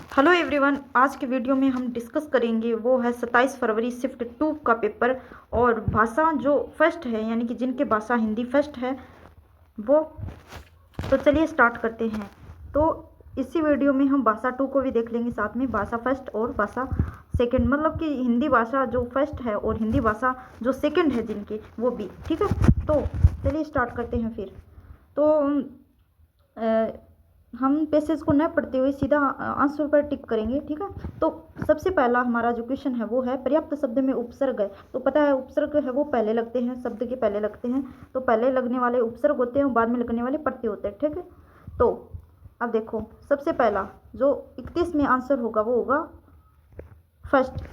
Hello everyone, आज के video में हम डिस्कस करेंगे वो है 27 फरवरी शिफ्ट 2 का पेपर और भाषा जो फर्स्ट है, यानी कि जिनके भाषा हिंदी फर्स्ट है वो। तो चलिए स्टार्ट करते हैं। तो इसी वीडियो में हम भाषा 2 को भी देख लेंगे, साथ में भाषा फर्स्ट और भाषा सेकंड, मतलब कि हिंदी भाषा जो फर्स्ट है और हिंदी भाषा जो सेकंड है जिनके, वो भी। ठीक है, तो चलिए स्टार्ट करते हैं फिर। तो हम पैसेज को न पढ़ते हुए सीधा आंसर पर टिक करेंगे। ठीक है, तो सबसे पहला हमारा जो क्वेश्चन है वो है पर्याप्त शब्द में उपसर्ग है। तो पता है उपसर्ग है वो पहले लगते हैं, शब्द के पहले लगते हैं। तो पहले लगने वाले उपसर्ग होते हैं और बाद में लगने वाले प्रत्यय होते हैं। ठीक है, तो अब देखो सबसे पहला जो 31 में आंसर होगा वो होगा फर्स्ट।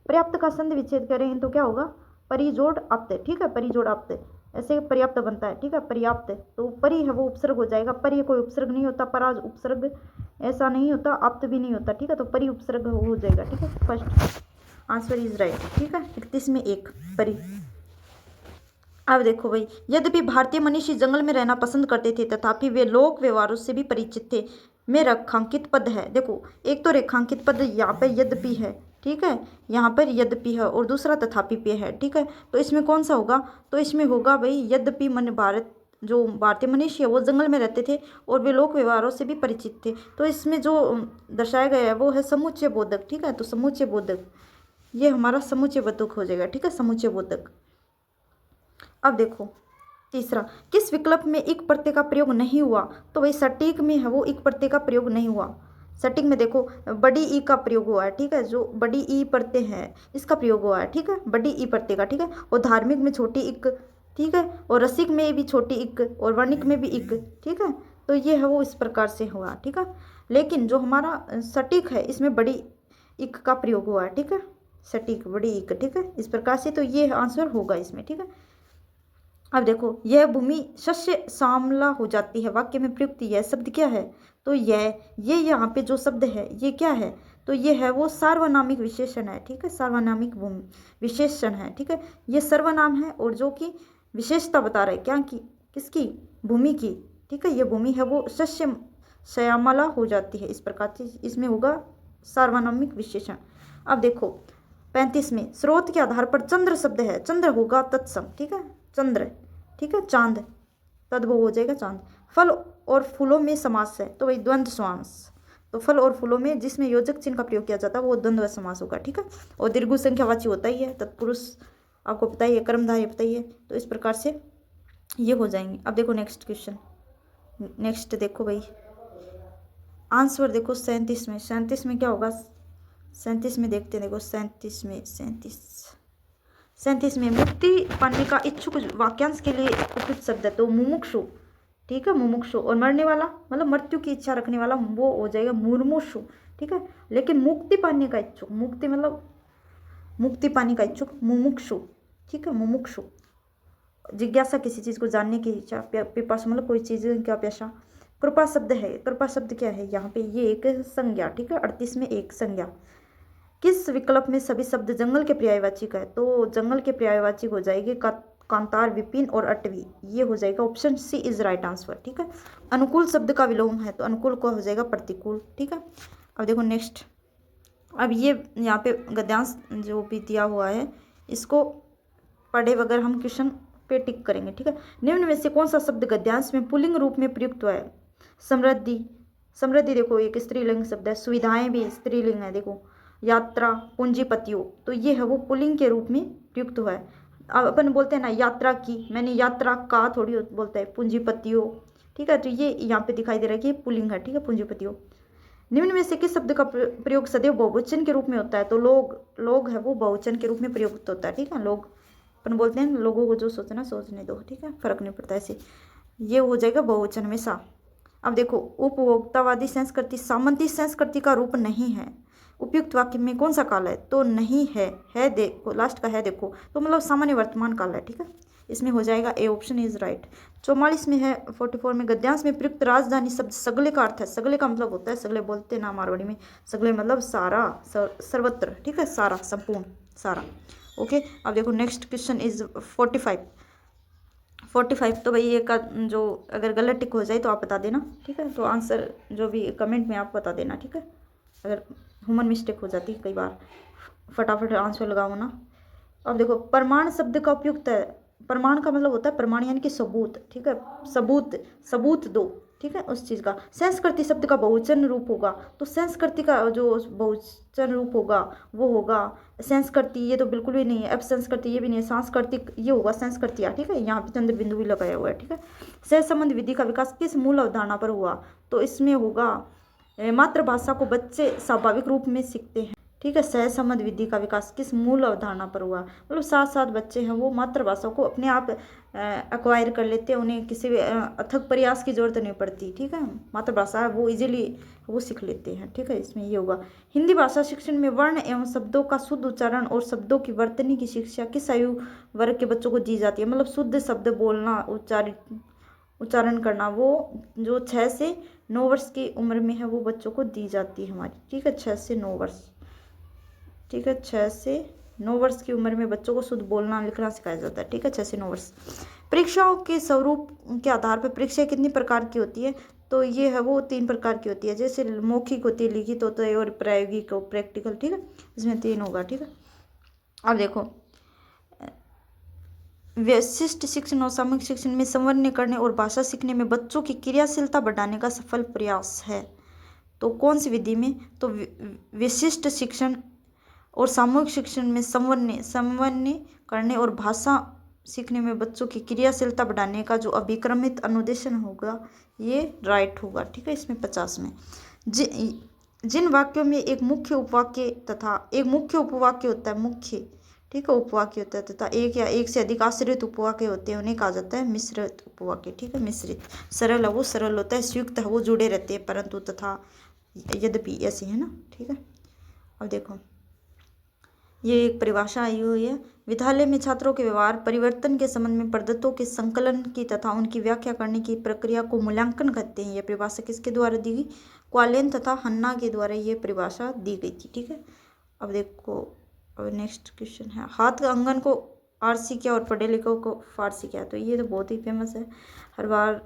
पर्याप्त का संधि विच्छेद करें तो क्या होगा, परिजोड़ आप्त। ठीक है, परिजोड़ आप्त ऐसे पर्याप्त बनता है। ठीक है, पर्याप्त तो परि है वो उपसर्ग हो जाएगा। परि कोई उपसर्ग नहीं होता, पराज उपसर्ग ऐसा नहीं होता, आप्त भी नहीं होता। ठीक है, तो परि उपसर्ग हो जाएगा। ठीक है, फर्स्ट आंसर इज राइट। ठीक है, 31 में एक परि। अब देखो भाई, यद्यपि भारतीय मनुष्य जंगल में रहना पसंद करते थे तथापि वे लोक व्यवहारों से भी परिचित थे। में रेखांकित पद है। देखो एक तो रेखांकित पद यहाँ पे यद्यपि है। ठीक है, यहाँ पर यद्यपि है और दूसरा तथापि पे है। ठीक है, तो इसमें कौन सा होगा, तो इसमें होगा भाई यद्यपि मन भारत जो भारतीय मनुष्य है वो जंगल में रहते थे और वे लोक व्यवहारों से भी परिचित थे। तो इसमें जो दर्शाया गया है वो है समुच्चय बोधक। ठीक है, तो समुच्चय बोधक ये हमारा समुच्चय बोधक हो जाएगा। ठीक है, समुच्चय बोधक। अब देखो तीसरा, किस विकल्प में एक प्रत्यय का प्रयोग नहीं हुआ, तो वही सटीक में है वो एक प्रत्यय का प्रयोग नहीं हुआ। सटीक में देखो बड़ी ई का प्रयोग हुआ है। ठीक है, जो बड़ी ई प्रत्यय है इसका प्रयोग हुआ है। ठीक है, बड़ी ई प्रत्यय का। ठीक है, और धार्मिक में छोटी इक। ठीक है, और रसिक में भी छोटी इक और वर्णिक में भी इक। ठीक है, तो ये है वो इस प्रकार से हुआ। ठीक है, लेकिन जो हमारा सटीक है इसमें बड़ी इक का प्रयोग हुआ है। ठीक है, सटीक बड़ी इक। ठीक है, इस प्रकार से तो ये आंसर होगा इसमें। ठीक है, अब देखो यह भूमि शस्य श्यामला हो जाती है, वाक्य में प्रयुक्त यह शब्द क्या है, तो ये यहाँ पे जो शब्द है ये क्या है, तो ये है वो सार्वनामिक विशेषण है। ठीक है, सार्वनामिक भूमि विशेषण है। ठीक है, ये सर्वनाम है और जो कि विशेषता बता रहा है क्या की, किसकी, भूमि की। ठीक है, ये भूमि है वो शस्य श्यामला हो जाती है, इस प्रकार से इसमें होगा सार्वनामिक विशेषण। अब देखो 35 में स्रोत के आधार पर चंद्र शब्द है, चंद्र होगा तत्सम। ठीक है, चंद्र। ठीक है, चांद तद्भव हो जाएगा चांद। फल और फूलों में समास है तो वही द्वंद्व समास। तो फल और फूलों में जिसमें योजक चिन्ह का प्रयोग किया जाता है वो द्वंद्व समास होगा। ठीक है, और दीर्घ संख्यावाची होता ही है, तत्पुरुष आपको पता ही है, कर्मधारय पता ही है। तो इस प्रकार से ये हो जाएंगे। अब देखो नेक्स्ट क्वेश्चन, नेक्स्ट देखो भाई आंसर देखो 37 में। 37 में क्या होगा, 37 में देखते हैं। देखो 37 में मुक्ति पाने का इच्छुक वाक्यांश के लिए उपयुक्त शब्द है तो मुमुक्षु। ठीक है, मुमुक्षु। और मरने वाला मतलब मृत्यु की इच्छा रखने वाला वो हो जाएगा मुर्मुषु। ठीक है, लेकिन मुक्ति पाने का इच्छुक, मुक्ति मतलब मुक्ति पाने का इच्छुक मुमुक्षु। ठीक है, मुमुक्षु जिज्ञासा, किसी चीज़ को जानने की इच्छा, पिपासा मतलब कोई चीज़ का प्यासा। कृपा शब्द है, कृपा शब्द क्या है यहाँ पे, ये एक संज्ञा। ठीक है, 38 में एक संज्ञा। किस विकल्प में सभी शब्द जंगल के पर्यायवाची है, तो जंगल के पर्यायवाची हो जाएगी कांतार, विपिन और अटवी। ये हो जाएगा option C is right answer. ठीक है, अनुकूल शब्द का विलोम है तो अनुकूल को हो जाएगा प्रतिकूल। ठीक है, अब देखो नेक्स्ट। अब ये यहाँ पे गद्यांश जो भी दिया हुआ है इसको पढ़े बगैर हम क्वेश्चन पे टिक करेंगे। ठीक है, निम्न में से कौन सा शब्द गद्यांश में पुल्लिंग रूप में प्रयुक्त हुआ है, समृद्धि। समृद्धि देखो एक स्त्रीलिंग शब्द है, सुविधाएं भी स्त्रीलिंग है। देखो यात्रा, पूंजीपतियों, तो ये है वो पुल्लिंग के रूप में प्रयुक्त हुआ है। अब अपन बोलते हैं ना यात्रा की, मैंने यात्रा का थोड़ी बोलता है पूंजीपतियों। ठीक है, तो ये यहाँ पे दिखाई दे रहा है कि पुल्लिंग है। ठीक है, पूंजीपतियों। निम्न में से किस शब्द का प्रयोग सदैव बहुवचन के रूप में होता है, तो लोग है वो बहुवचन के रूप में प्रयुक्त होता है। ठीक है, लोग अपन बोलते हैं लोगों को जो सोचना सोचने दो। ठीक है, फर्क नहीं पड़ता ऐसे, ये हो जाएगा बहुवचन हमेशा। अब देखो उपभोक्तावादी संस्कृति सामंती संस्कृति का रूप नहीं है, उपयुक्त वाक्य में कौन सा काल है, तो नहीं है देखो लास्ट का है देखो, तो मतलब सामान्य वर्तमान काल है। ठीक है, इसमें हो जाएगा ए ऑप्शन इज राइट। 44 में है 44 में गद्यांश में प्रयुक्त राजधानी शब्द सगले का अर्थ है, सगले का मतलब होता है, सगले बोलते हैं ना मारवाड़ी में, सगले मतलब सारा, सर्वत्र। ठीक है, सारा, संपूर्ण, सारा। ओके, अब देखो नेक्स्ट क्वेश्चन इज 45। तो भाई ये का जो अगर गलत टिक हो जाए तो आप बता देना। ठीक है, तो आंसर जो भी कमेंट में आप बता देना। ठीक है, अगर ह्यूमन मिस्टेक हो जाती है कई बार, फटाफट आंसर लगाओ ना। अब देखो प्रमाण शब्द का उपयुक्त है, प्रमाण का मतलब होता है प्रमाण यानी कि सबूत, ठीक है, सबूत, सबूत दो, ठीक है, उस चीज़ का। संस्कृति शब्द का बहुवचन रूप होगा, तो संस्कृति का जो बहुवचन रूप होगा वो होगा संस्कृति, ये तो बिल्कुल भी नहीं है, अब संस्कृति ये भी नहीं है, सांस्कृतिक ये होगा संस्कृतियाँ, ठीक है, यहाँ पे चंद्र बिंदु भी लगाया हुआ है, ठीक है। सहसंबंध विधि का विकास किस मूल अवधारणा पर हुआ, तो इसमें होगा मातृभाषा को बच्चे स्वाभाविक रूप में सीखते हैं, ठीक है। सहसंबंध विधि का विकास किस मूल अवधारणा पर हुआ, मतलब साथ साथ बच्चे हैं वो मातृभाषा को अपने आप एक्वायर कर लेते हैं, उन्हें किसी भी अथक प्रयास की जरूरत नहीं पड़ती, ठीक है, मातृभाषा है वो इजीली वो सीख लेते हैं, ठीक है। इसमें ये होगा। हिंदी भाषा शिक्षण में वर्ण एवं शब्दों का शुद्ध उच्चारण और शब्दों की वर्तनी की शिक्षा किस आयु वर्ग के बच्चों को दी जाती है, मतलब शुद्ध शब्द बोलना, उच्चारण करना, वो जो 6 से 9 वर्ष की उम्र में है वो बच्चों को दी जाती है हमारी, ठीक है, 6 से 9 वर्ष, ठीक है, 6 से 9 वर्ष की उम्र में बच्चों को शुद्ध बोलना लिखना सिखाया जाता है, ठीक है, 6 से 9 वर्ष। परीक्षाओं के स्वरूप के आधार पर परीक्षा कितनी प्रकार की होती है, तो ये है वो 3 प्रकार की होती है, जैसे मौखिक होती है, लिखित होता है और प्रायोगिक प्रैक्टिकल, ठीक है, इसमें 3 होगा, ठीक है। अब देखो विशिष्ट शिक्षण और सामूहिक शिक्षण में संवर्ण करने और भाषा सीखने में बच्चों की क्रियाशीलता बढ़ाने का सफल प्रयास है, तो कौन सी विधि में, तो विशिष्ट शिक्षण और सामूहिक शिक्षण में संवर्ण करने और भाषा सीखने में बच्चों की क्रियाशीलता बढ़ाने का जो अभिक्रमित अनुदेशन होगा ये राइट होगा, ठीक है, इसमें 50 में। जिन वाक्यों में एक मुख्य उपवाक्य तथा एक मुख्य उपवाक्य होता है, मुख्य, ठीक है, उपवाक्य होता है तथा एक या एक से अधिक आश्रित उपवाक्य होते हैं, उन्हें कहा जाता है मिश्रित उपवाक्य, ठीक है, मिश्रित। सरल है वो सरल होता है, संयुक्त है वो जुड़े रहते हैं, परंतु तथा यद्यपि ऐसे है ना, ठीक है। अब देखो ये एक परिभाषा आई हुई है। विद्यालय में छात्रों के व्यवहार परिवर्तन के संबंध में पद्धतों के संकलन की तथा उनकी व्याख्या करने की प्रक्रिया को मूल्यांकन कहते हैं। यह परिभाषा किसके द्वारा दी गई, क्वालेन तथा हन्ना के द्वारा ये परिभाषा दी गई थी, ठीक है। अब देखो अब नेक्स्ट क्वेश्चन है, हाथ का अंगन को आरसी क्या और पढ़े लिखों को फारसी क्या, तो ये तो बहुत ही फेमस है, हर बार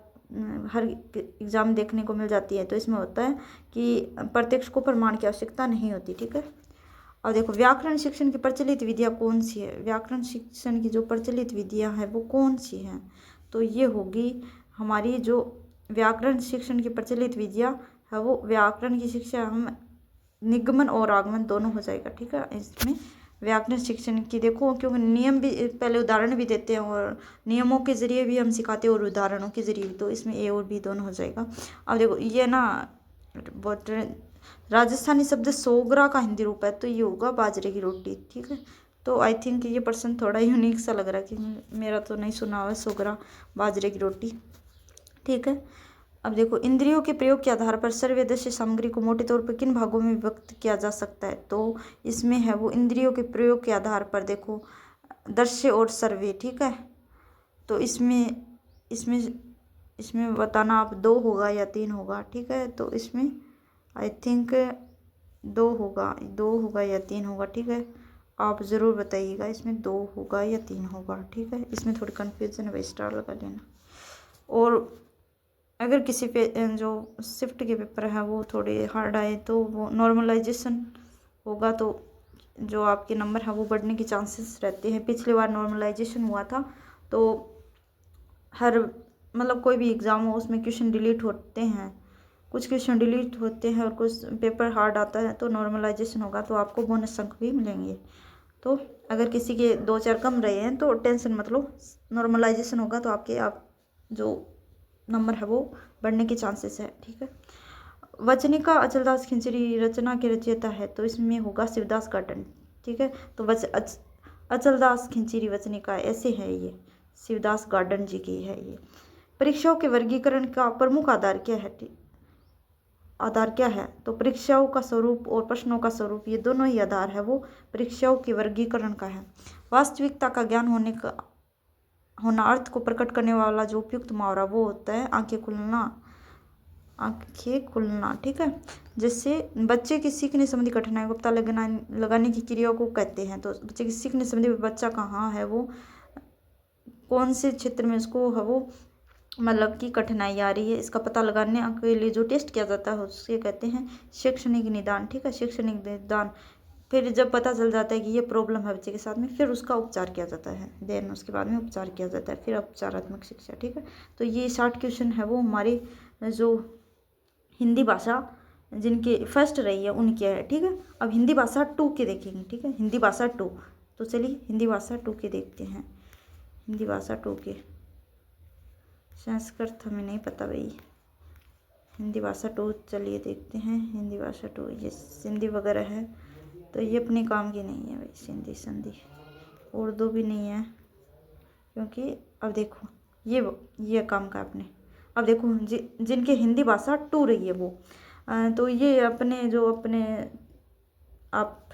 हर एग्जाम देखने को मिल जाती है। तो इसमें होता है कि प्रत्यक्ष को प्रमाण की आवश्यकता नहीं होती, ठीक है। और देखो व्याकरण शिक्षण की प्रचलित विधियाँ कौन सी है, व्याकरण शिक्षण की जो प्रचलित विधियाँ हैं वो कौन सी हैं, तो ये होगी हमारी जो व्याकरण शिक्षण की प्रचलित विधियाँ है वो व्याकरण की शिक्षा हम निगमन और आगमन दोनों हो जाएगा, ठीक है। इसमें व्याकरण शिक्षण की देखो क्योंकि नियम भी पहले उदाहरण भी देते हैं और नियमों के जरिए भी हम सिखाते हैं और उदाहरणों के जरिए भी, तो इसमें ए और बी दोनों हो जाएगा। अब देखो ये ना बहुत राजस्थानी शब्द सोगरा का हिंदी रूप है, तो ये होगा बाजरे की रोटी, ठीक है। तो आई थिंक ये पर्सन थोड़ा यूनिक सा लग रहा है कि मेरा तो नहीं सुना हुआ है सोगरा बाजरे की रोटी, ठीक है। अब देखो इंद्रियों के प्रयोग के आधार पर सर्वदृश्य सामग्री को मोटे तौर पर किन भागों में व्यक्त किया जा सकता है, तो इसमें है वो इंद्रियों के प्रयोग के आधार पर देखो दृश्य और सर्वे, ठीक है। तो इसमें इसमें इसमें बताना आप 2 होगा या 3 होगा, ठीक है। तो इसमें आई थिंक 2 होगा या 3 होगा, ठीक है। आप ज़रूर बताइएगा इसमें 2 होगा या 3 होगा, ठीक है। इसमें थोड़ी कन्फ्यूजन है भाई, स्टार लगा लेना। और अगर किसी पे जो शिफ्ट के पेपर है वो थोड़े हार्ड आए तो वो नॉर्मलाइजेशन होगा, तो जो आपके नंबर है वो बढ़ने के चांसेस रहते हैं। पिछली बार नॉर्मलाइजेशन हुआ था तो हर मतलब कोई भी एग्ज़ाम हो उसमें क्वेश्चन डिलीट होते हैं, कुछ क्वेश्चन डिलीट होते हैं और कुछ पेपर हार्ड आता है, तो नॉर्मलाइजेशन होगा तो आपको बोनस अंक भी मिलेंगे। तो अगर किसी के 2-4 कम रहे हैं तो टेंशन मत लो, नॉर्मलाइजेशन होगा तो आपके जो नंबर है वो बढ़ने के चांसेस है, ठीक है। वचनिका अचलदास खिंचरी रचना के रचयिता है, तो इसमें होगा शिवदास गार्डन, ठीक है। तो अचलदास खिंचरी वचनिका ऐसे है, ये शिवदास गार्डन जी की है। ये परीक्षाओं के वर्गीकरण का प्रमुख आधार क्या है, तो परीक्षाओं का स्वरूप और प्रश्नों का स्वरूप ये दोनों ही आधार है वो परीक्षाओं के वर्गीकरण का है। वास्तविकता का ज्ञान होना अर्थ को प्रकट करने वाला जो उपयुक्त मुहावरा वो होता है आंखें खुलना, ठीक है। जिससे बच्चे की सीखने संबंधी कठिनाई को पता लगाने की क्रिया को कहते हैं। तो बच्चे की सीखने संबंधी बच्चा कहाँ है, वो कौन से क्षेत्र में उसको है वो मतलब कि कठिनाई आ रही है, इसका पता लगाने के लिए जो टेस्ट किया जाता है उसके कहते हैं शैक्षणिक निदान। ठीक है, शैक्षणिक निदान। फिर जब पता चल जाता है कि ये प्रॉब्लम है बच्चे के साथ में, फिर उसका उपचार किया जाता है। देन उसके बाद में उपचार किया जाता है, फिर उपचारात्मक शिक्षा। ठीक है, तो ये 60 क्वेश्चन है वो हमारे जो हिंदी भाषा जिनके फर्स्ट रही है उनके है। ठीक है, अब हिंदी भाषा 2 के देखेंगे। ठीक है, हिंदी भाषा 2। तो चलिए हिंदी भाषा 2 के देखते हैं। हिंदी भाषा 2 के संस्कृत हमें नहीं पता भाई। हिंदी भाषा 2 चलिए देखते हैं। हिंदी भाषा 2 ये सिंधी वगैरह है, तो ये अपने काम की नहीं है भाई। सिंधी संधि उर्दू भी नहीं है, क्योंकि अब देखो ये काम का अपने। अब देखो जिनके हिंदी भाषा 2 रही है वो तो ये अपने जो अपने आप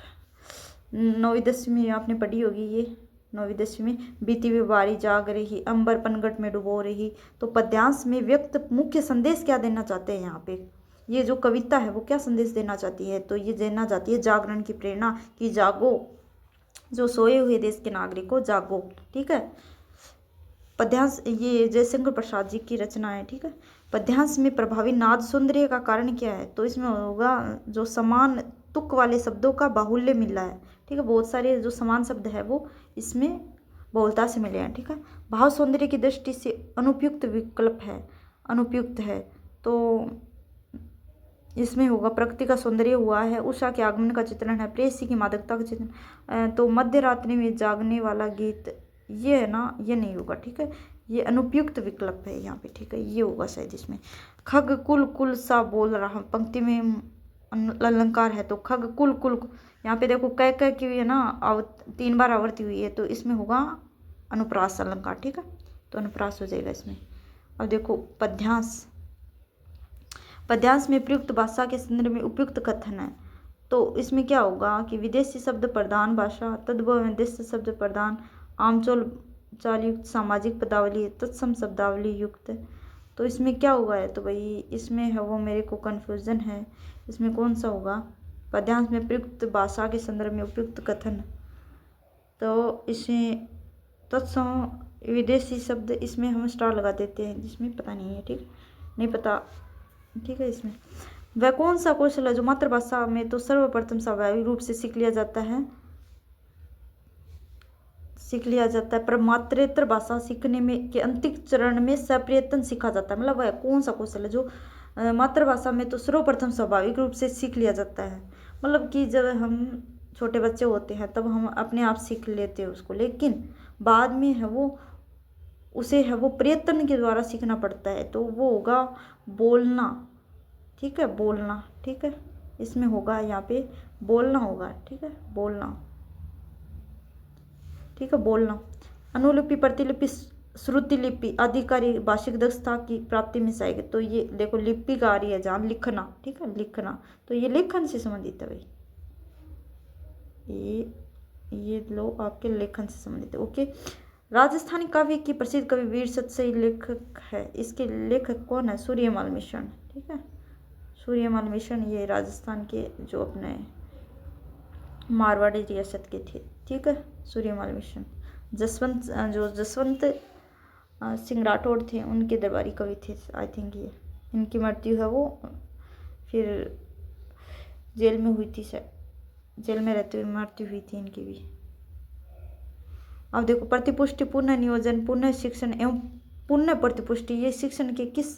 9वीं 10वीं आपने पढ़ी होगी। ये 9वीं 10वीं बीती हुई बारी जाग रही, अंबर पनघट में डुबो रही। तो पद्यांश में व्यक्त मुख्य संदेश क्या देना चाहते हैं यहाँ पे? ये जो कविता है वो क्या संदेश देना चाहती है? तो ये देना चाहती है जागरण की प्रेरणा कि जागो, जो सोए हुए देश के नागरिकों जागो। ठीक है, पद्यांश ये जयशंकर प्रसाद जी की रचना है। ठीक है, पद्यांश में प्रभावी नाद सौंदर्य का कारण क्या है? तो इसमें होगा जो समान तुक वाले शब्दों का बाहुल्य मिला है। ठीक है, बहुत सारे जो समान शब्द है वो इसमें बहुलता से मिले हैं। ठीक है, भाव सौंदर्य की दृष्टि से अनुपयुक्त विकल्प है, अनुपयुक्त है। तो इसमें होगा प्रकृति का सौंदर्य हुआ है, उषा के आगमन का चित्रण है, प्रेयसी की मादकता का चित्रण। तो मध्य रात्रि में जागने वाला गीत ये है ना, ये नहीं होगा। ठीक है, ये अनुपयुक्त विकल्प है यहाँ पे। ठीक है, ये होगा शायद इसमें। खग कुल कुल सा बोल रहा, पंक्ति में अलंकार है तो खग कुल कुल। यहाँ पे देखो कह की है ना 3 बार आवृत्ति हुई है, तो इसमें होगा अनुप्रास अलंकार। ठीक है, तो अनुप्रास हो जाएगा इसमें। अब देखो पद्यांश, पद्यांश में प्रयुक्त भाषा के संदर्भ में उपयुक्त कथन है। तो इसमें क्या होगा कि विदेशी शब्द प्रधान भाषा, तद्भव में देश शब्द प्रधान, आमचोल चाल युक्त, सामाजिक पदावली, तत्सम शब्दावली युक्त। तो इसमें क्या होगा है? तो भाई इसमें है वो मेरे को कन्फ्यूज़न है, इसमें कौन सा होगा? पद्यांश में प्रयुक्त भाषा के संदर्भ में उपयुक्त कथन, तो इसमें तत्सम विदेशी शब्द, इसमें हम स्टार लगा देते हैं, जिसमें पता नहीं है। ठीक, नहीं पता। ठीक है, इसमें वह कौन सा कौशल है जो मातृभाषा में तो सर्वप्रथम स्वाभाविक रूप से सीख लिया जाता है, पर मातृत्व भाषा सीखने में के अंतिम चरण में सप्रयत्न सीखा जाता है। मतलब वह कौन सा कौशल है जो मातृभाषा में तो सर्वप्रथम स्वाभाविक रूप से सीख लिया जाता है। मतलब कि जब हम छोटे बच्चे होते हैं तब हम अपने आप सीख लेते हैं उसको, लेकिन बाद में है वो उसे है वो प्रयत्न के द्वारा सीखना पड़ता है। तो वो होगा बोलना। ठीक है, बोलना। ठीक है, इसमें होगा यहाँ पे बोलना होगा। ठीक है, बोलना। ठीक है, बोलना। अनुलिपि, प्रतिलिपि, श्रुति लिपि आधिकारी भाषिक दक्षता की प्राप्ति में सहायक। तो ये देखो लिपि का आ रही है जहाँ लिखना। ठीक है, लिखना, तो ये लेखन से संबंधित है भाई। ये लो आपके लेखन से संबंधित है। ओके, राजस्थानी काव्य की प्रसिद्ध कवि वीर सतसई लेखक है। इसके लेखक कौन है? सूर्यमाल मिश्रण। ठीक है, सूर्यमाल मिश्रण ये राजस्थान के जो अपने मारवाड़ी रियासत के थे। ठीक है, सूर्यमाल मिश्रण। जसवंत सिंह राठौड़ थे, उनके दरबारी कवि थे आई थिंक। ये इनकी मृत्यु है वो फिर जेल में हुई थी, जेल में रहते हुए मृत्यु हुई थी इनकी भी। अब देखो प्रतिपुष्टि, पुनः नियोजन, पुनः शिक्षण एवं पुनः प्रतिपुष्टि, ये शिक्षण के किस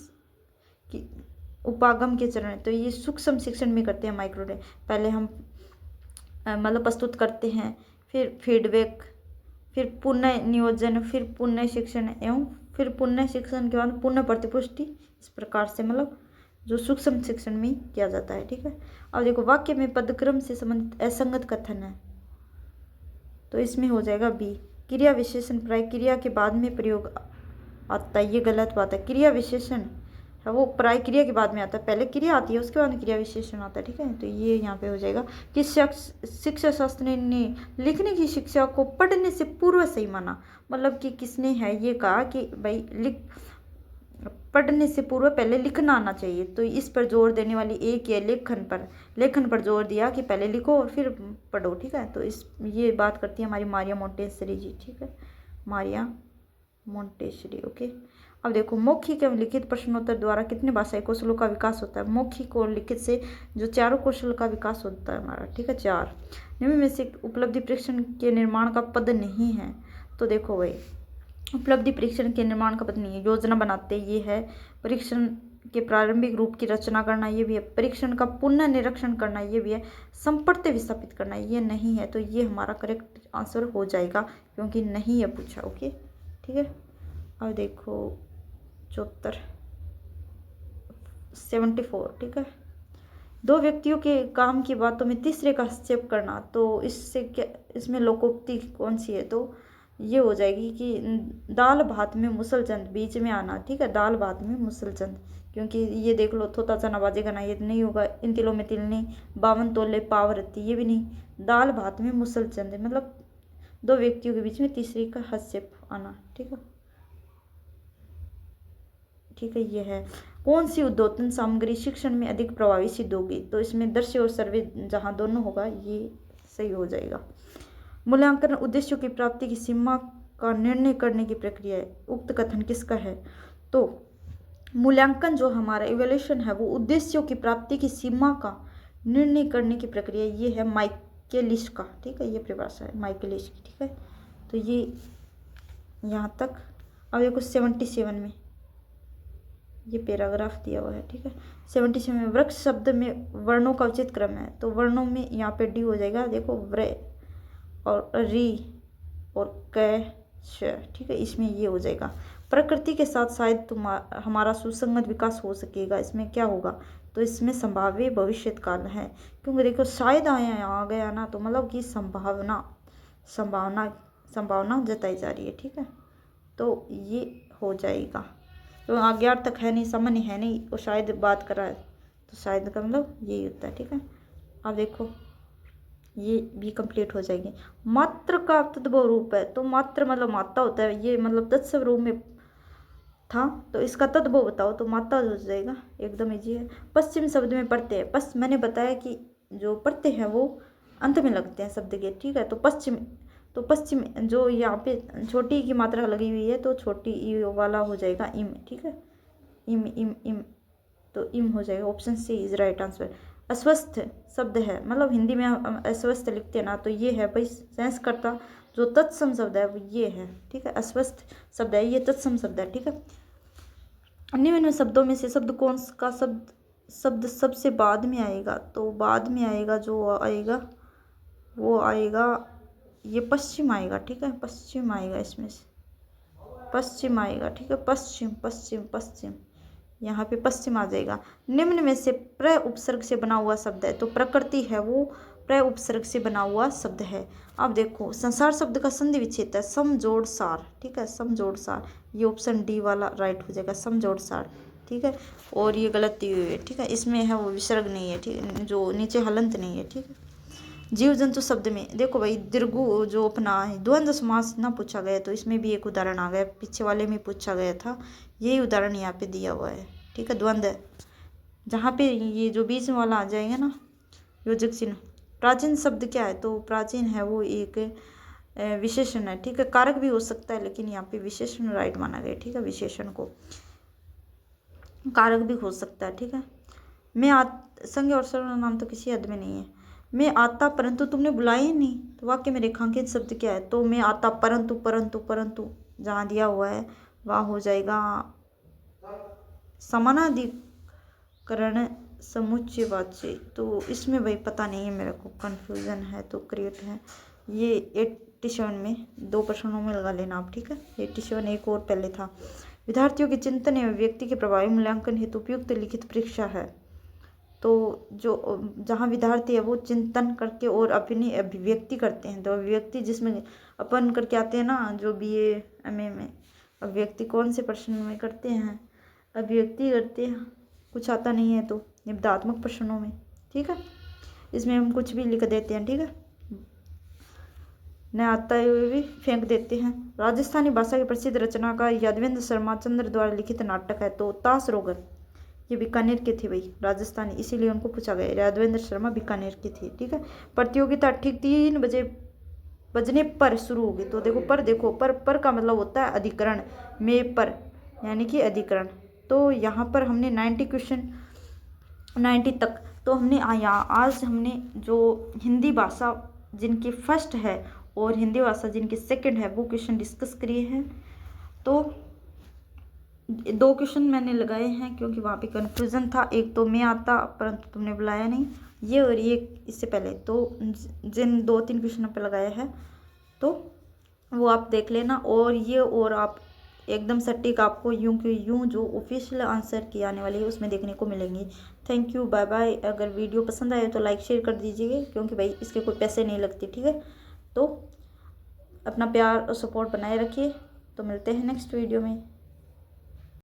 उपागम के चरण है? तो ये सूक्ष्म शिक्षण में करते हैं माइक्रो। पहले हम मतलब प्रस्तुत करते हैं, फिर फीडबैक, फिर पुनः नियोजन, फिर पुनः शिक्षण एवं फिर पुनः शिक्षण के बाद पुनः प्रतिपुष्टि। इस प्रकार से मतलब जो सूक्ष्म शिक्षण में किया जाता है। ठीक है, अब देखो वाक्य में पदक्रम से संबंधित असंगत कथन है, तो इसमें हो जाएगा बी। क्रिया विशेषण प्राय क्रिया के बाद में प्रयोग आता है, ये गलत बात है। क्रिया विशेषण है वो प्राय क्रिया के बाद में आता है, पहले क्रिया आती है उसके बाद में क्रिया विशेषण आता है। ठीक है, तो ये यहाँ पे हो जाएगा कि शिक्षा शास्त्री ने लिखने की शिक्षा को पढ़ने से पूर्व सही माना। मतलब कि किसने है ये कहा कि भाई पढ़ने से पूर्व पहले लिखना आना चाहिए। तो इस पर जोर देने वाली एक है लेखन पर जोर दिया कि पहले लिखो और फिर पढ़ो। ठीक है, तो ये बात करती है हमारी मारिया मोंटेसरी जी। ठीक है, मारिया मोंटेसरी। ओके, अब देखो, मौखिक एवं लिखित प्रश्नोत्तर द्वारा कितने भाषाई कौशलों का विकास होता है? मौखिक और लिखित से जो चारों कौशल का विकास होता है हमारा, ठीक है, 4। निम्न में से उपलब्धि परीक्षण के निर्माण का पद नहीं है। तो देखो भाई, उपलब्धि परीक्षण के निर्माण का पद नहीं है। योजना बनाते ये है, परीक्षण के प्रारंभिक रूप की रचना करना ये भी है, परीक्षण का पुनः निरीक्षण करना ये भी है, संपर्क विस्थापित करना ये नहीं है। तो ये हमारा करेक्ट आंसर हो जाएगा, क्योंकि नहीं है पूछा। ओके, ठीक है। अब देखो 74 74, ठीक है। दो व्यक्तियों के काम की बातों में तीसरे का हस्तक्षेप करना, तो इससे क्या, इसमें लोकोक्ति कौन सी है? तो ये हो जाएगी कि दाल भात में मुसलचंद, बीच में आना, ठीक है, दाल भात में मुसलचंद, क्योंकि ये देख लो, थोता चना बाजेगा ना, ये नहीं होगा। इन तिलों में तिल नहीं, 52 तोले पाव रत्ती, ये भी नहीं। दाल भात में मुसलचंद मतलब दो व्यक्तियों के बीच में तीसरे का हस्तक्षेप आना, ठीक है, ठीक है। ये है, कौन सी उद्योतन सामग्री शिक्षण में अधिक प्रभावी सिद्ध होगी? तो इसमें दृश्य और सर्वे जहाँ दोनों होगा ये सही हो जाएगा। मूल्यांकन उद्देश्यों की प्राप्ति की सीमा का निर्णय करने की प्रक्रिया है, उक्त कथन किसका है? तो मूल्यांकन जो हमारा इवैल्यूएशन है वो उद्देश्यों की प्राप्ति की सीमा का निर्णय करने की प्रक्रिया, ये है माइकेलिस का, ठीक है, ये परिभाषा है माइकेलिस की, ठीक है। तो ये यहाँ तक। अब देखो 77 में ये पैराग्राफ दिया हुआ है, ठीक है। 77 में वृक्ष शब्द में वर्णों का उचित क्रम है, तो वर्णों में यहाँ पे डी हो जाएगा। देखो व्र और री और क श, ठीक है, इसमें ये हो जाएगा। प्रकृति के साथ शायद हमारा सुसंगत विकास हो सकेगा, इसमें क्या होगा? तो इसमें संभाव्य भविष्य काल है, क्योंकि देखो शायद आया आ गया ना, तो मतलब कि संभावना संभावना संभावना जताई जा रही है, ठीक है। तो ये हो जाएगा, तो आगे तक है नहीं, सामान्य है नहीं, और शायद बात करा है, तो शायद का मतलब यही होता है, ठीक है। अब देखो ये भी कंप्लीट हो जाएगी। मात्र का तद्भव रूप है, तो मात्र मतलब माता होता है, ये मतलब तत्सव रूप में था, तो इसका तद्भव बताओ, तो माता हो जाएगा, एकदम इजी है। पश्चिम शब्द में पढ़ते हैं, मैंने बताया कि जो पढ़ते हैं वो अंत में लगते हैं शब्द के, ठीक है। तो पश्चिम जो यहाँ पे छोटी की मात्रा लगी हुई है, तो छोटी ई वाला हो जाएगा इम, ठीक है, इम इम इम, तो इम हो जाएगा। Option C is right answer. अस्वस्थ शब्द है, मतलब हिंदी में हम अस्वस्थ लिखते हैं ना, तो ये है भाई संस्कर्ता, जो तत्सम शब्द है वो ये है, ठीक है। अस्वस्थ शब्द है, ये तत्सम शब्द है, ठीक है। निम्न शब्दों में से शब्द कौन का शब्द सबसे बाद में आएगा? तो बाद में आएगा, जो आएगा वो आएगा ये पश्चिम आएगा, ठीक है, पश्चिम आएगा, इसमें से पश्चिम आएगा, ठीक है, पश्चिम पश्चिम पश्चिम, यहाँ पे पश्चिम आ जाएगा। निम्न में से प्र उपसर्ग से बना हुआ शब्द है, तो प्रकृति है वो प्र उपसर्ग से बना हुआ शब्द है। अब देखो संसार शब्द का संधि विच्छेद है समजोड़ सार, ठीक है, समजोड़ सार, ये ऑप्शन डी वाला राइट हो जाएगा, समजोड़ सार, ठीक है। और ये गलती हुई है, ठीक है, इसमें है वो विसर्ग नहीं है, ठीक है, जो नीचे हलंत नहीं है, ठीक है। जीव जंतु शब्द में देखो भाई, दीर्घु जो अपना द्वंद्व समास ना पूछा गया, तो इसमें भी एक उदाहरण आ गया, पीछे वाले में पूछा गया था, यही उदाहरण यहाँ पे दिया हुआ है, ठीक है। द्वंद्व जहाँ पे ये जो बीच में वाला आ जाएगा ना, योजक चिन्ह। प्राचीन शब्द क्या है? तो प्राचीन है वो एक विशेषण है, ठीक है, कारक भी हो सकता है, लेकिन यहाँ पे विशेषण राइट माना गया, ठीक है, विशेषण को कारक भी हो सकता है, ठीक है। मैं संज्ञा और सर्वनाम तो किसी हद में नहीं है। मैं आता परंतु तुमने बुलाया ही नहीं, तो वाक्य में रेखांकित शब्द क्या है? तो मैं आता परंतु परंतु परंतु जहाँ दिया हुआ है वहाँ हो जाएगा समानाधिकरण समुच्चयवाची। तो इसमें भाई पता नहीं है, मेरे को कन्फ्यूज़न है, तो क्रिएट है ये 87 में 2 प्रश्नों में लगा लेना आप, ठीक है। 87 एक और पहले था। विद्यार्थियों के चिंतन एवं व्यक्ति के प्रभावी मूल्यांकन हेतु उपयुक्त लिखित परीक्षा है, तो जो जहाँ विद्यार्थी है वो चिंतन करके और अपनी अभिव्यक्ति करते हैं, तो अभिव्यक्ति जिसमें अपन करके आते हैं ना, जो BA MA में अभिव्यक्ति कौन से प्रश्न में करते हैं? अभिव्यक्ति करते हैं, कुछ आता नहीं है तो निबंधात्मक प्रश्नों में, ठीक है, इसमें हम कुछ भी लिख देते हैं, ठीक है, न आता हुए भी फेंक देते हैं। राजस्थानी भाषा की प्रसिद्ध रचनाकार यादवेंद्र शर्मा चंद्र द्वारा लिखित नाटक है, तो तासरोगर, ये बीकानेर के थे भाई, राजस्थानी, इसीलिए उनको पूछा गया। यादवेंद्र शर्मा बीकानेर के थे, ठीक है। प्रतियोगिता ठीक 3 बजने पर शुरू होगी, तो देखो पर का मतलब होता है अधिकरण, में पर, यानी कि अधिकरण। तो यहाँ पर हमने 90 क्वेश्चन 90 तक तो हमने आज हमने जो हिंदी भाषा जिनकी फर्स्ट है और हिंदी भाषा जिनकी सेकंड है वो क्वेश्चन डिस्कस किए हैं। तो 2 क्वेश्चन मैंने लगाए हैं क्योंकि वहाँ पे कन्फ्यूज़न था, एक तो मैं आता परंतु तुमने बुलाया नहीं, ये और ये इससे पहले। तो जिन 2-3 क्वेश्चन पे लगाया है तो वो आप देख लेना, और ये और आप एकदम सटीक आपको यूं कि यूं जो ऑफिशियल आंसर की आने वाली है उसमें देखने को मिलेंगी। Thank you, bye bye. अगर वीडियो पसंद आए तो लाइक शेयर कर दीजिए क्योंकि भाई इसके कोई पैसे नहीं लगते, ठीक है। तो अपना प्यार और सपोर्ट बनाए रखिए। तो मिलते हैं नेक्स्ट वीडियो में।